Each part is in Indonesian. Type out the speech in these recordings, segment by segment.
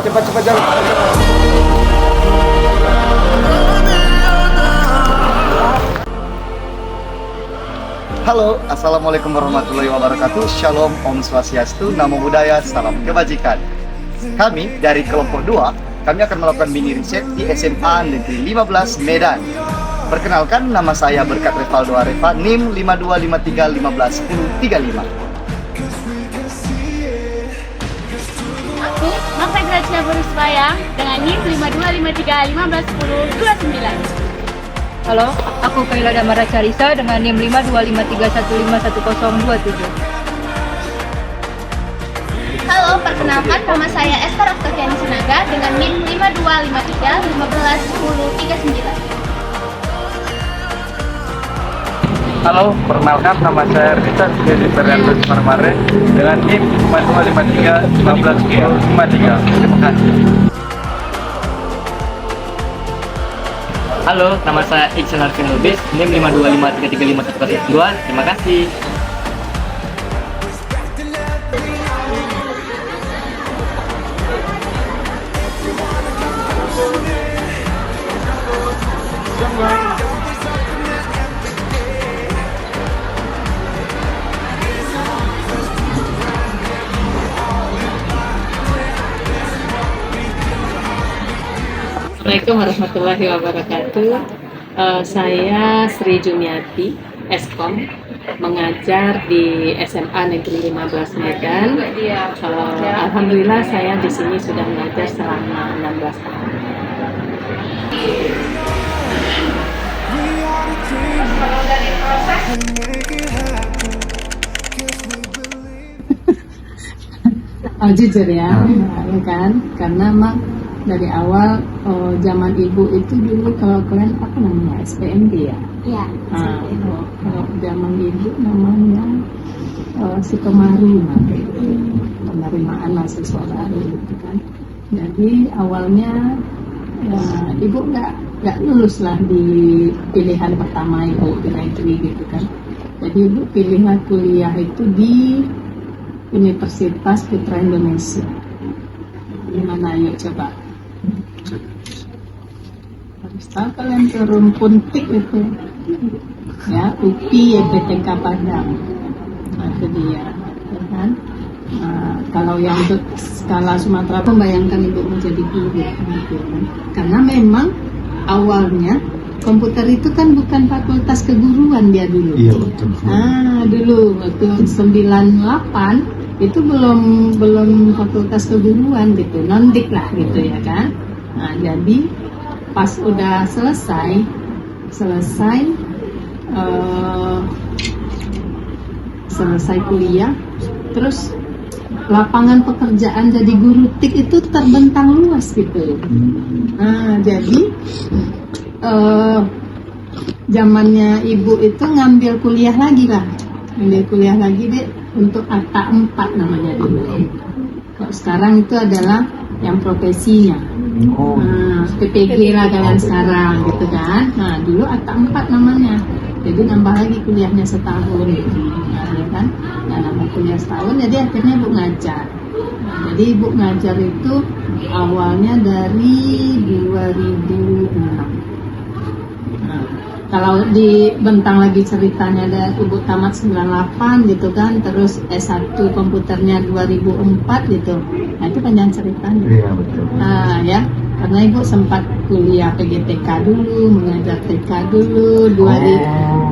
cepat jalan. Halo, assalamualaikum warahmatullahi wabarakatuh. Shalom, Om Swastiastu, Namo Buddhaya, salam kebajikan. Kami dari kelompok 2, kami akan melakukan mini riset di SMA Negeri 15 Medan. Perkenalkan, nama saya Berkat Revaldo Arefa, NIM 5253151035. Aku, Marta Gracia Borusbayang dengan NIM 5253151029. Halo, aku Kaila Damara Carisa dengan NIM 5253151027. Halo, perkenalkan nama saya Esther Oktaviani Sinaga dengan NIM 5253151039. Halo, perkenalkan nama saya Rita Dedi Fernando Marmare dengan NIM 5253151053. Terima kasih. Halo, nama saya Iksan Arvin Lubis, NIM 5253351102. Terima kasih. Assalamualaikum warahmatullahi wabarakatuh. Saya Sri Jumiati, Eskom, mengajar di SMA Negeri 15 Medan. Alhamdulillah saya di sini sudah mengajar selama 16 tahun. Jujur ya, kan? Karena mak dari awal zaman ibu itu dulu, kalau kalian apa namanya, SPMB ya? Iya. Kalau zaman ibu namanya Sikomaru, penerimaan mahasiswa baru gitu kan. Jadi awalnya ya, ibu nggak lulus lah di pilihan pertama ibu di negeri gitu kan. Jadi ibu pilihlah kuliah itu di Universitas Putra Indonesia. Gimana, yuk coba. Harus tahu kalian ke Rumpuntik itu, ya, UPI YPTK Padang. Nah, itu dia, ya kan? Kalau yang untuk skala Sumatera, membayangkan ibu menjadi guru, gitu kan? Karena memang awalnya komputer itu kan bukan fakultas keguruan dia dulu. Iya, betul. Dulu waktu 98 itu belum fakultas keguruan gitu, non-dik lah gitu ya kan. Nah, jadi pas udah selesai kuliah, terus lapangan pekerjaan jadi guru TIK itu terbentang luas gitu. Nah, jadi zamannya ibu itu ngambil kuliah lagi deh untuk ATA 4 namanya dulu. Kalau sekarang itu adalah yang profesinya. PPG lah kalian sekarang gitu kan. Nah, dulu ATA 4 namanya. Jadi nambah lagi kuliahnya setahun gitu. Nah, ya kan? Nah, nambah kuliah setahun, jadi akhirnya ibu ngajar. Nah, jadi ibu ngajar itu awalnya dari 2006. Kalau dibentang lagi ceritanya, ada ibu tamat 98 gitu kan, terus S1 komputernya 2004 gitu. Nah, itu panjang ceritanya. Iya, betul. Nah, ya, karena ibu sempat kuliah PGTK dulu, mengajar TK dulu,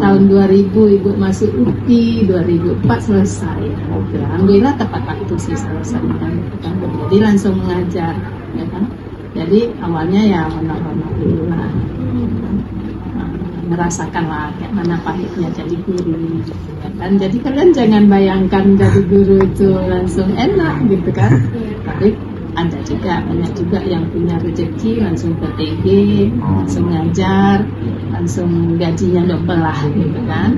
tahun 2000 ibu masuk UPI, 2004 selesai. Alhamdulillah tepat waktu sih selesai. Jadi langsung mengajar, ya kan. Jadi awalnya ya honor-honor dulu lah. Merasakan lah kayak mana pahitnya jadi guru gitu kan. Jadi kalian jangan bayangkan jadi guru itu langsung enak gitu kan. Tapi ada juga, banyak juga yang punya rezeki langsung PTG, langsung ngajar, langsung gajinya double lah gitu kan.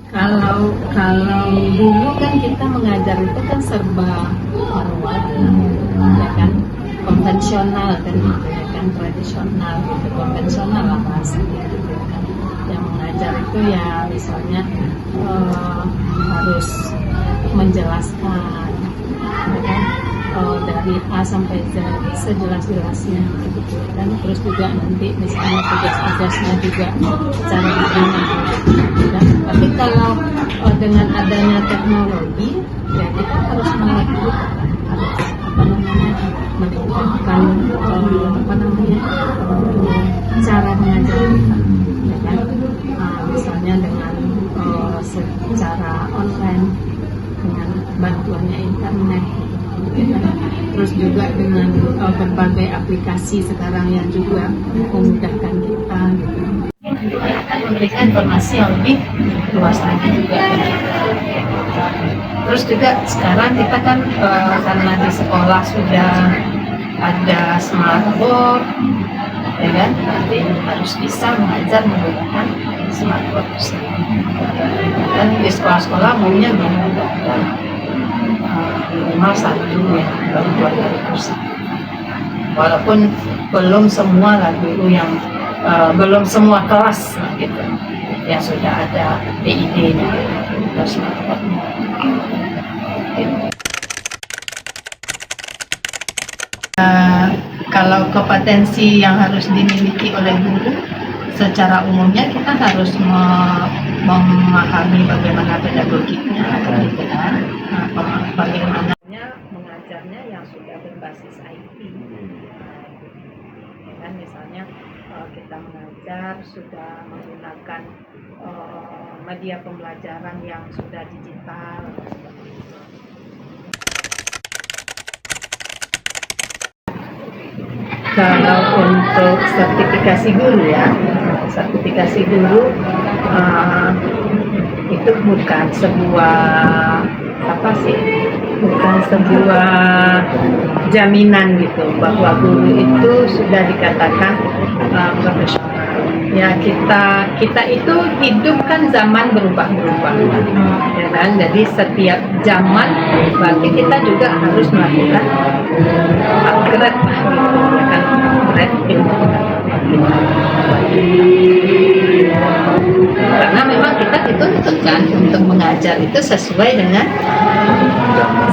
Kalau dulu kan kita mengajar itu kan serba formal, ya kan, konvensional kan gitu ya kan, tradisional gitu, konvensional lah bahasanya gitu kan. yang mengajar itu ya misalnya harus menjelaskan, ya kan? Dari A sampai Z sejelas-jelasnya gitu kan. Terus juga nanti misalnya tugas-tugasnya juga cara dibina kan. Tapi kalau dengan adanya teknologi ya kita harus meningkatkan cara mengajar kita, ya kan? Misalnya dengan secara online dengan bantuannya internet. Terus juga dengan berbagai aplikasi sekarang yang juga memudahkan kita gitu. Akan memberikan informasi yang lebih luas lagi juga. Terus juga sekarang kita kan karena di sekolah sudah ada smartboard, ya kan? Nanti harus bisa mengajar menggunakan smartboard. Dan di sekolah-sekolah umumnya belum ada. Minimal satu ya, baru 2 kali kursi. Walaupun belum semua lah guru yang belum semua kelas gitu yang sudah ada PID-nya atau smartphone. Kalau kompetensi yang harus dimiliki oleh guru, secara umumnya kita harus memahami bagaimana pedagogiknya, gitu kan? Bagaimana mengajarnya yang sudah berbasis IT. Ya kan, misalnya kita mengajar sudah menggunakan media pembelajaran yang sudah digital. Kalau untuk sertifikasi guru ya, sertifikasi guru itu bukan sebuah bukan sebuah jaminan gitu bahwa guru itu sudah dikatakan profesional. Ya kita itu hidup kan zaman berubah-ubah, ya kan? Jadi setiap zaman berarti kita juga harus melakukan upgrade, ya kan? Upgrade ilmu. Karena memang kita dituntut kan untuk mengajar itu sesuai dengan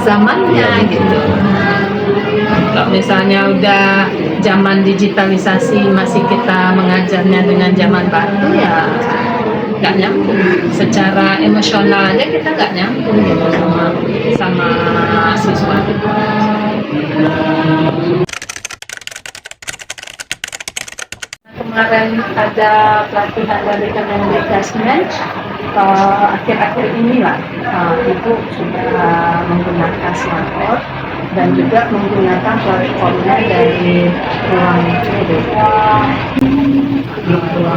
zamannya gitu. Kalau misalnya udah zaman digitalisasi masih kita mengajarnya dengan zaman batu ya nggak nyambung. Secara emosional aja kita nggak nyambung gitu sama siswa kita. Kemarin ada pelatihan dari Kemendikbud akhir-akhir inilah itu sudah menggunakan smartboard dan juga menggunakan platformnya dari ruang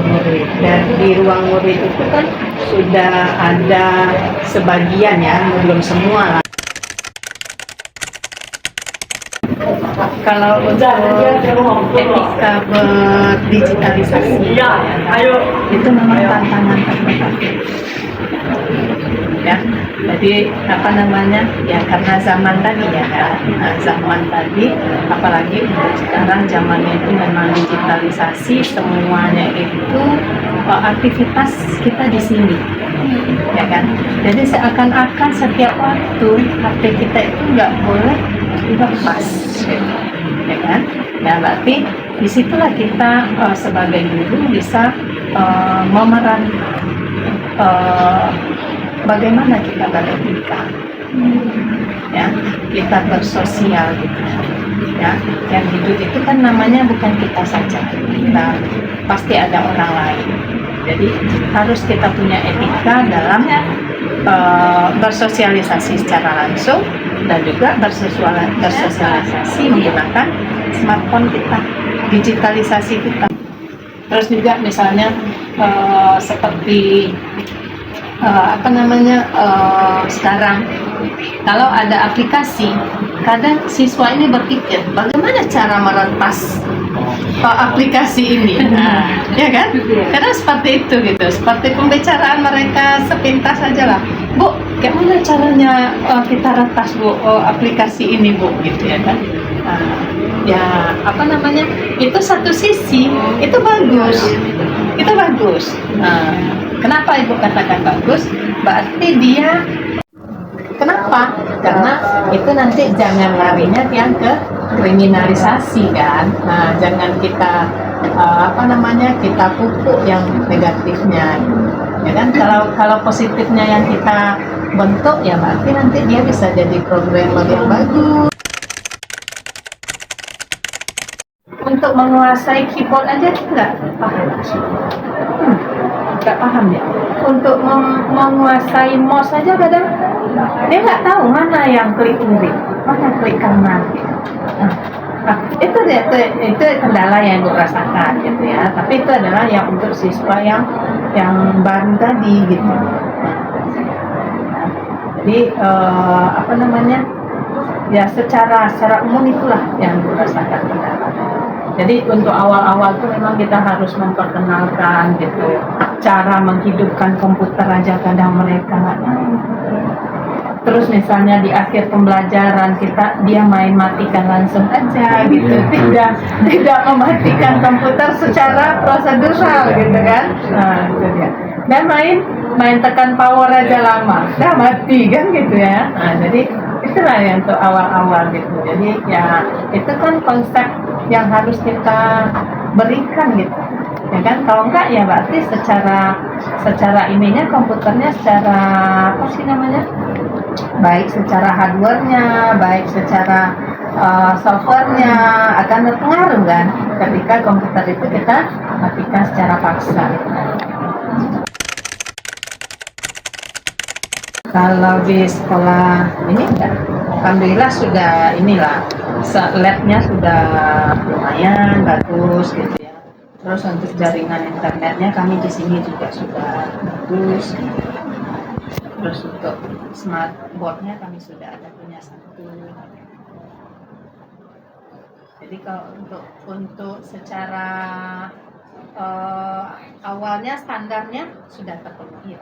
murid. Dan di ruang murid itu kan sudah ada sebagian ya, belum semua lah. Kalau untuk etika berdigitalisasi itu memang tantangan terbesar ya. Jadi ya karena zaman tadi apalagi sekarang zamannya itu memang digitalisasi, semuanya itu aktivitas kita di sini, ya kan. Jadi seakan-akan setiap waktu HP kita itu nggak boleh dilepas, ya kan. Ya berarti disitulah kita sebagai guru bisa memeran bagaimana kita beretika, ya, kita bersosial gitu, ya. Yang hidup itu kan namanya bukan kita saja, kita pasti ada orang lain. Jadi harus kita punya etika dalam bersosialisasi secara langsung dan juga bersosialisasi menggunakan smartphone kita, digitalisasi kita. Terus juga misalnya seperti sekarang kalau ada aplikasi, kadang siswa ini berpikir bagaimana cara meretas aplikasi ini, ya kan? Karena seperti itu gitu, seperti pembicaraan mereka sepintas saja lah, Bu, gimana caranya kita retas Bu aplikasi ini Bu, gitu ya kan? Ya itu satu sisi itu bagus. itu bagus. Kenapa Ibu katakan bagus? Berarti dia, kenapa? Karena itu nanti jangan larinya yang ke kriminalisasi kan. Nah, jangan kita kita pupuk yang negatifnya, ya kan? Kalau positifnya yang kita bentuk, ya berarti nanti dia bisa jadi programmer yang bagus. Untuk menguasai keyboard aja nggak paham. Nggak paham ya. Untuk menguasai mouse aja kadang dia nggak tahu mana yang klik kiri, mana klik kanan. Itu kendala yang Ibu rasakan gitu ya. Tapi itu adalah yang untuk siswa yang baru tadi gitu. Jadi ya secara umum itulah yang Ibu rasakan kendala. Jadi untuk awal-awal itu memang kita harus memperkenalkan gitu, cara menghidupkan komputer aja kadang mereka nggak tahu. Terus misalnya di akhir pembelajaran dia main matikan langsung aja gitu, tidak mematikan komputer secara prosedural gitu kan. Nah itu dia. Dan main tekan power aja lama, dah mati kan gitu ya. Nah jadi itulah yang untuk awal-awal gitu. Jadi ya itu kan konsep yang harus kita berikan gitu, ya kan? Kalau enggak ya berarti secara ininya komputernya secara baik secara hardwarenya, baik secara softwarenya akan berpengaruh kan ketika komputer itu kita matikan secara paksa. Kalau di sekolah ini enggak, alhamdulillah sudah labnya sudah lumayan bagus gitu ya. Terus untuk jaringan internetnya kami di sini juga sudah bagus. Terus untuk smart boardnya kami sudah ada punya satu. Jadi kalau untuk secara awalnya standarnya sudah terpenuhi.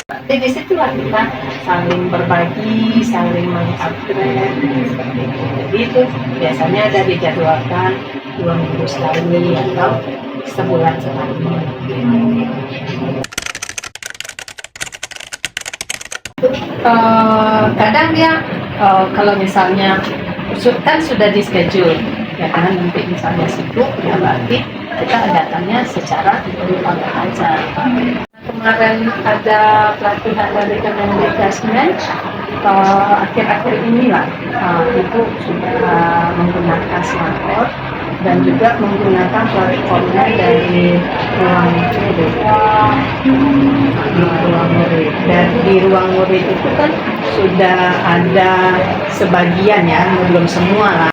Jadi disitulah kita saling berbagi, saling mengupgrade seperti itu. Jadi itu biasanya ada dijadwalkan 2 minggu sekali atau sebulan sekali. Kadang dia kalau misalnya kan sudah di schedule, ya kan nanti misalnya sibuk, ya berarti kita datangnya secara online aja. Kemarin ada pelatihan dari Kemendikbud, akhir-akhir inilah itu sudah menggunakan smartboard dan juga menggunakan platformnya dari ruang murid. Dan di ruang murid itu kan sudah ada sebagian ya, belum semua lah.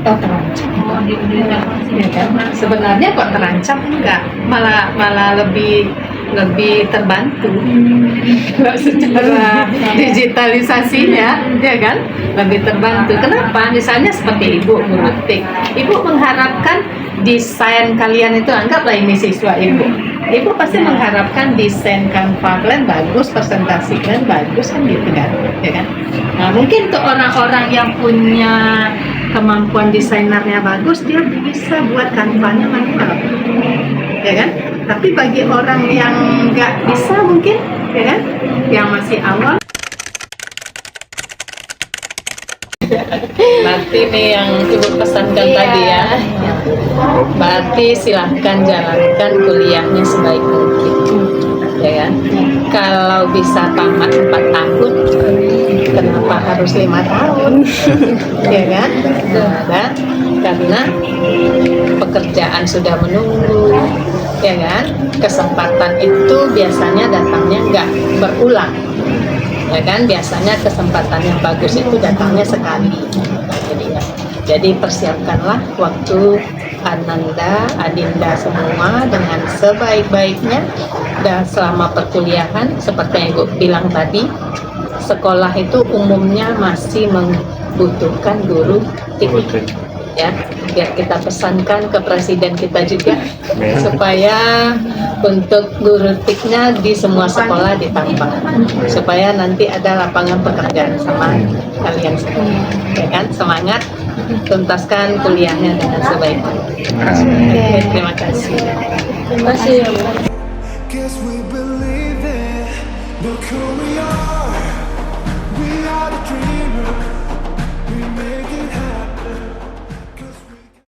Terancam. Ya kan? Sebenarnya kok terancam enggak, malah lebih terbantu secara digitalisasinya, ya kan, lebih terbantu. Kenapa? Misalnya seperti Ibu mengetik, Ibu mengharapkan desain kalian itu, anggaplah ini siswa Ibu pasti mengharapkan desain Canva kalian bagus, presentasi kalian bagus kan gitu kan, ya kan. Nah mungkin untuk orang-orang yang punya kemampuan desainernya bagus, dia bisa buat Canva-nya manual, ya kan. Tapi bagi orang yang nggak bisa mungkin, ya kan, yang masih awal. Berarti nih yang Ibu pesankan tadi ya. Berarti silahkan jalankan kuliahnya sebaik mungkin, ya kan. Kalau bisa tamat 4 tahun, kenapa harus 5 tahun, ya kan? Dan karena pekerjaan sudah menunggu, ya kan. Kesempatan itu biasanya datangnya nggak berulang, ya kan. Biasanya kesempatan yang bagus itu datangnya sekali. Jadi persiapkanlah waktu Ananda, Adinda semua dengan sebaik-baiknya. Dan selama perkuliahan, seperti yang Ibu bilang tadi, sekolah itu umumnya masih membutuhkan guru ya, biar kita pesankan ke presiden kita juga supaya untuk guru TIK-nya di semua sekolah ditambah, supaya nanti ada lapangan pekerjaan sama kalian semua, ya kan? Semangat, tuntaskan kuliahnya dengan sebaik-baiknya. Oke, terima kasih. Terima kasih. Guess we believe it. Look who we are.